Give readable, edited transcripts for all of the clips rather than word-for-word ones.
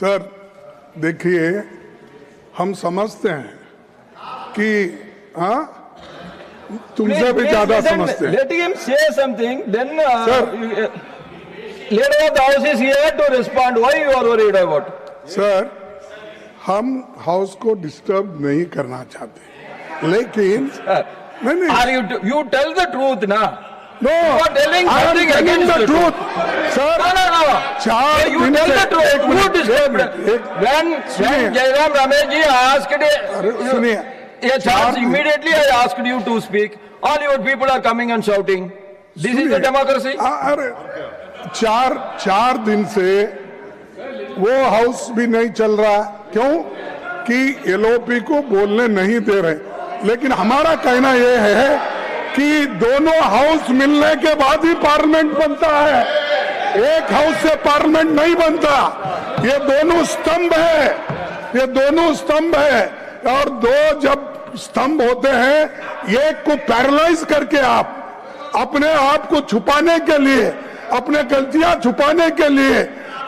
Sir देखिए, हम समझते हैं कि तुमसे भी ज्यादा समझते हैं। Let him say something, then Sir. leader of the house is here to respond. Why you are worried about? Sir, हम हाउस को डिस्टर्ब नहीं करना चाहते, लेकिन नहीं Are you tell the truth ना? No, You are telling I am something telling against the the truth. Sir, No. चार You दिन tell से the truth. एक Who मिनट, disturbed? When सुनिए। Jairam Rameshji asked, अरे सुनिए, a chance immediately I asked you to speak. All your people are coming and shouting. This is the सुनिए, democracy. अरे चार दिन से वो हाउस भी नहीं चल रहा। क्यों? कि एलओपी को बोलने नहीं दे रहे। लेकिन हमारा कहना ये है कि दोनों हाउस मिलने के बाद ही पार्लियामेंट बनता है, एक हाउस से पार्लियामेंट नहीं बनता। ये दोनों स्तंभ है, ये दोनों स्तंभ है, और दो जब स्तंभ होते हैं, एक को पैरालाइज करके आप अपने आप को छुपाने के लिए, अपने गलतियां छुपाने के लिए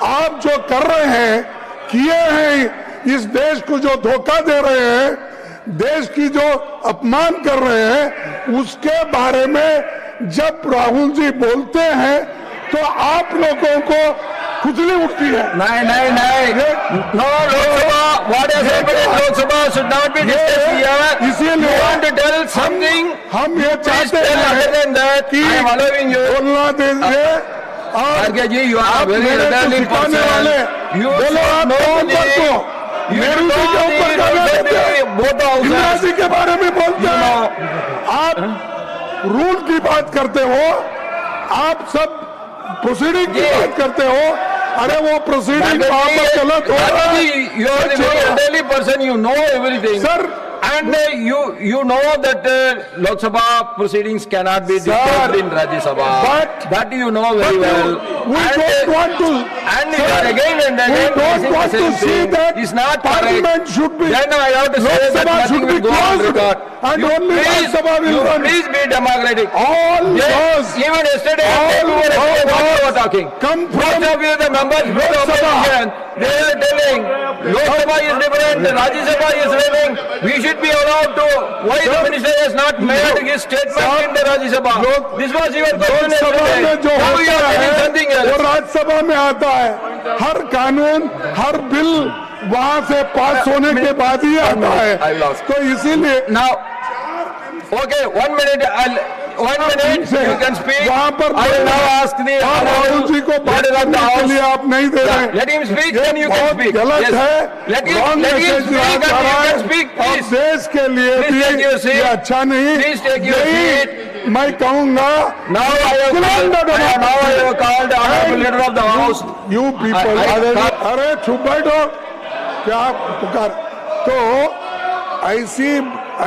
आप जो कर रहे हैं, किए हैं, इस देश को जो धोखा दे रहे हैं, देश की जो अपमान कर रहे हैं, उसके बारे में जब राहुल जी बोलते हैं तो आप लोगों को खुजली उठती है। नहीं। No, Lok Sabha, what has happened in Lok Sabha should not be discussed here. इसीलिए You want to tell something? हम ये Please चाहते tell other हैं than that. कि I am allowing you. बोलना दीजिए। और Arke ji, you are आप very मेरे को elderly सिखाने person. वाले, You बोलो आप know नवंबर the- को You नेहरू जी know के ऊपर the- गाना देते हैं, both houses. इंदिरा जी के बारे में बोलते You हैं, know. आप रूल की बात करते हो, आप सब प्रोसीडिंग की बात करते हो। अरे वो प्रोसीडिंग वहां पर गलत हो रहा है। You are the very elderly person, you know everything. Sir, And you know that Lok Sabha proceedings cannot be disturbed in Rajya Sabha. but- that you know very well. we And, don't want to, And you are again and we again don't raising want the to same see thing. that It's not Parliament correct. should be, Then I have to say Lok that Sabha nothing should be will go on closed, record. and You only Lok please, Sabha will you run. please be democratic. all Yes, those even yesterday, all you were those what you were talking. come Most from of you, the members from the Lok Sabha. opposition, they are telling Lok Sabha is different, Rajya Sabha is running. We should be allowed to. Why the minister has not made his statement in the Rajya Sabha? This was your question Lok Sabha में yesterday. जो Now you होता are telling है something वो else. Rajya Sabha में आता है। हर कानून, हर bill वहां से पास होने के बाद ही आता I है। lost. तो इसीलिए Now, okay, 1 minute. 1 minute. You can speak. वहां पर I will now ask the और राहुल जी को बात leader of the करने के house. लिए आप नहीं दे रहे। Let him speak, ये then you can बहुत speak. गलत Yes. है, Let him Wrong speak message and दिया you जा रहा can है, speak, और please. देश के लिए Please भी take your seat. ये अच्छा नहीं। Please take your यही मैं कहूंगा। Now I have called honorable leader of the house. You people, अरे चुप बैठो, क्या पुकार। तो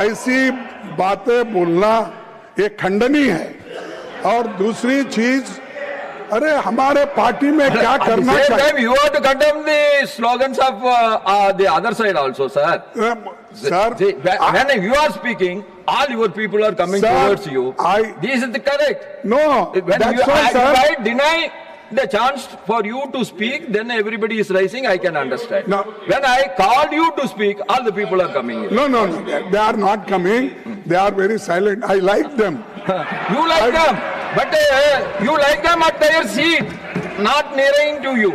ऐसी बातें बोलना ये खंडनीय है। और दूसरी चीज, अरे हमारे पार्टी में क्या At the करना same चाहिए। time, you have to condemn the slogans of the other side also, sir. Sir, See, when you are speaking, all your people are coming Sir, towards you. I- This is the correct. No When that's you why sir. if I deny the chance for you to speak, then everybody is rising. I can understand. No. When I called you to speak, all the people are coming in. No, they are not coming. They are very silent. I like them. You like them, but you like them at their seat, not nearing to you.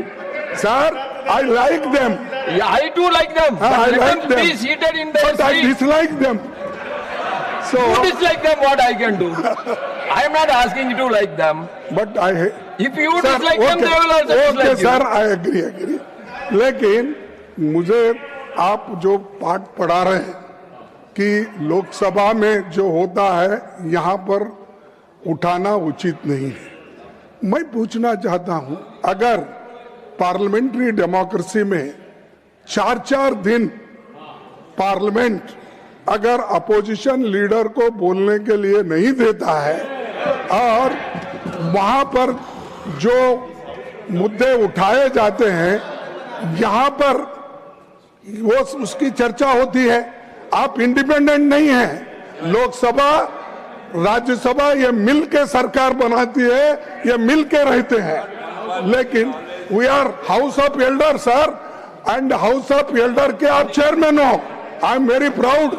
Sir, I like them, Yeah, I too like them, but I let like them be them. seated in their but I seat. dislike them. So, You dislike them, what I can do? I am not asking you to like them. but I If you Sir, dislike them, they will also okay, dislike you. sir, I agree. लेकिन मुझे आप जो पाठ पढ़ा रहे हैं कि लोकसभा में जो होता है यहाँ पर उठाना उचित नहीं है। मैं पूछना चाहता हूँ, अगर पार्लियामेंट्री डेमोक्रेसी में 4 दिन पार्लियामेंट अगर अपोजिशन लीडर को बोलने के लिए नहीं देता है और वहां पर जो मुद्दे उठाए जाते हैं यहाँ पर वो उसकी चर्चा होती है, आप इंडिपेंडेंट नहीं हैं। लोकसभा, राज्यसभा ये मिल के सरकार बनाती है, ये मिल के रहते हैं। लेकिन we are house of elder sir, and house of elder के आप चेयरमैन हो. आई एम वेरी प्राउड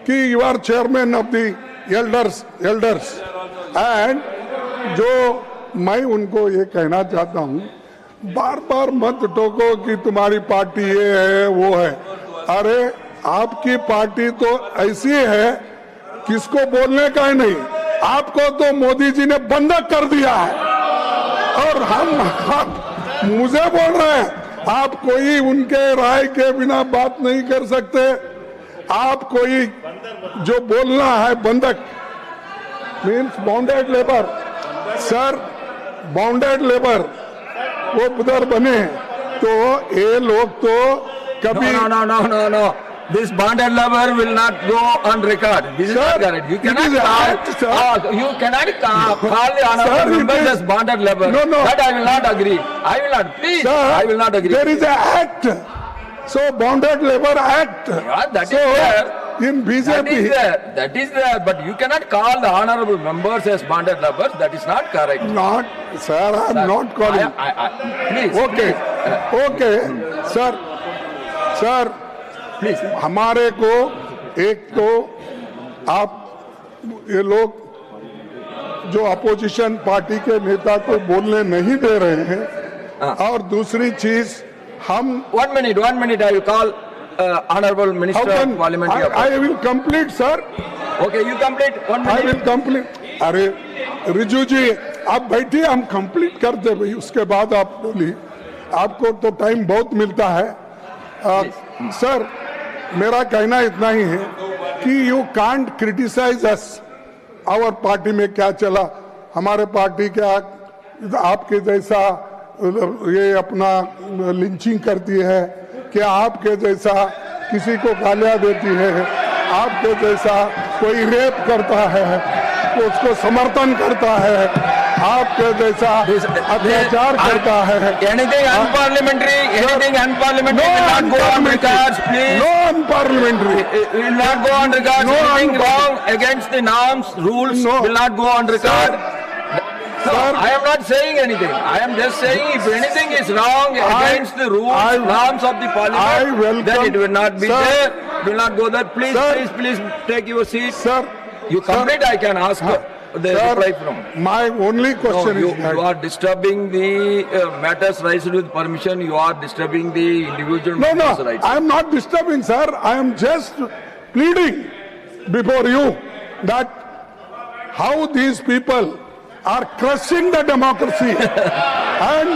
कि you are chairman of the elders. And जो मैं उनको ये कहना चाहता हूँ, बार बार मत टोको कि तुम्हारी पार्टी ये है वो है. अरे आपकी पार्टी तो ऐसी है किसको बोलने का ही नहीं. आपको तो मोदी जी ने बंधक कर दिया है और हम मुझे बोल रहे हैं. आप कोई उनके राय के बिना बात नहीं कर सकते. आप कोई जो बोलना है बंधक means bounded labour. Sir bounded labour वो उधर बने तो ये लोग तो कभी No. This bonded labor will not go on record. This is not correct. You cannot call. You cannot call the honorable members as bonded labor. No. That I will not agree. I will not. Please, Sir, I will not agree. There is an act. So Bonded Labor Act. Yeah, that so is there. In BJP. That is there. But you cannot call the honorable members as bonded laborers. That is not correct. Not, sir. I am not calling. Please. Okay. Please. Okay, sir. Sir. Please. हमारे को एक तो आप ये लोग जो opposition party के नेता को बोलने नहीं दे रहे हैं और दूसरी चीज हम 1 minute I will call honorable minister of parliamentary affairs. I will complete, sir. Okay, you complete 1 minute. I will complete. अरे रिजू जी आप बैठिए, हम कंप्लीट करते भाई, उसके बाद आप बोलिए. आपको तो टाइम बहुत मिलता है. सर मेरा कहना इतना ही है कि you can't criticise us. Our party में क्या चला, हमारे पार्टी क्या आपके जैसा ये अपना लिंचिंग करती है, क्या आपके जैसा किसी को गालियां देती है, आपके जैसा कोई रेप करता है तो उसको समर्थन करता है, आपके जैसा अत्याचार करता है. Anything unparliamentary will not go on records, please. No unparliamentary. Will not go on records. No Anything wrong against the norms, rules will not go on record. Sir, I am not saying anything. I am just saying if anything is wrong against the rules, norms of the parliament, then it will not be there. Will not go there. Please take your seat. Sir, you complete. I can ask the reply from. My only question is that you are disturbing the matters raised with permission. You are disturbing the individual matters rights. I am not disturbing, sir. I am just pleading before you that how these people are crushing the democracy and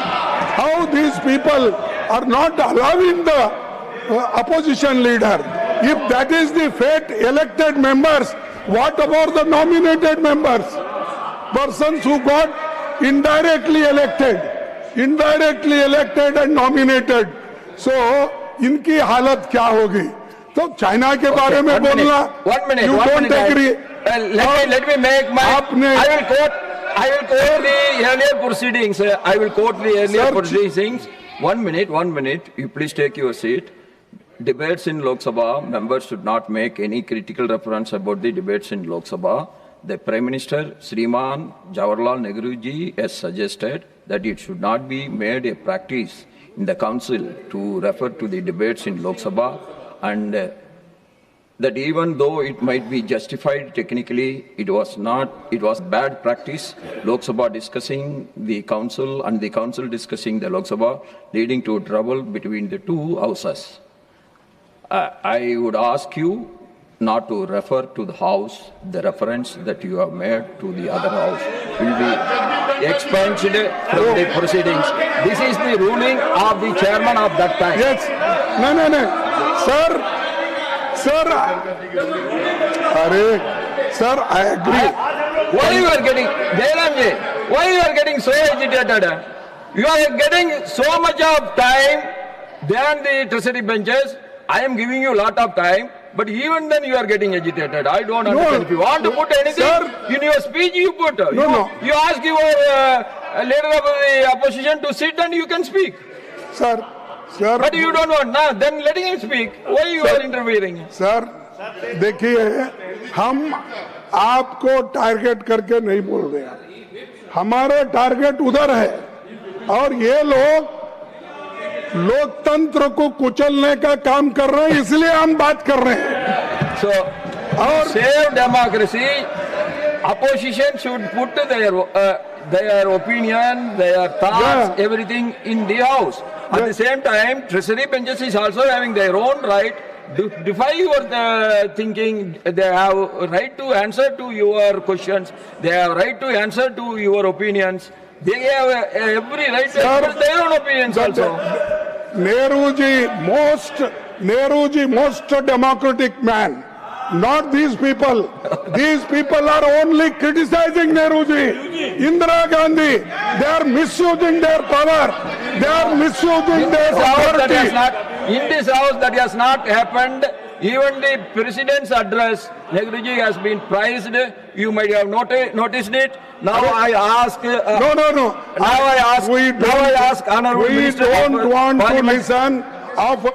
how these people are not allowing the opposition leader. If that is the fate, elected members, what about the nominated members? Persons who got indirectly elected and nominated. So, इनकी हालत क्या होगी? तो China के बारे में बोलना, you don't agree. Let me make my. I will quote the earlier proceedings. I will quote the earlier proceedings. 1 minute. You please take your seat. Debates in Lok Sabha, members should not make any critical reference about the debates in Lok Sabha. The Prime Minister, Shriman Jawaharlal Nehru ji, has suggested that it should not be made a practice in the council to refer to the debates in Lok Sabha, and that even though it might be justified technically, it was bad practice. Lok Sabha discussing the council and the council discussing the Lok Sabha, leading to trouble between the two houses. I would ask you not to refer to the house. The reference that you have made to the other house will be expunged from the proceedings. This is the ruling of the chairman of that time. Yes. No. Sir, I agree. Why you are getting, Jairamji, why you are getting so agitated? You are getting so much of time than the treasury benches. I am giving you a lot of time, but even then you are getting agitated. I don't understand. If you want to put anything in your speech, you put. You ask your leader of the opposition to sit and you can speak. Sir. But you don't want. Now, then letting him speak. Why you are interfering? Sir, देखिए, हम आपको target करके नहीं बोल रहे हैं. हमारा target उधर है और ये लोग लोकतंत्र को कुचलने का काम कर रहे हैं, इसलिए हम बात कर रहे हैं। So, और save democracy, opposition should put their opinion, their thoughts, Yeah. everything in the house. At the same time, treasury benches is also having their own right to defy your thinking. They have right to answer to your questions. They have right to answer to your opinions. They have every right to Sir, express their own opinions also. Nehru ji, most democratic man. Not these people. These people are only criticizing Nehru ji. Indira Gandhi, they are misusing their power. They are misusing their authority. In this house that has not happened. Even the president's address, Nehruji has been praised. You might have noticed it. Now I ask. No. Now I ask. We Now I ask Honorable we Minister don't of want to Parliament. listen of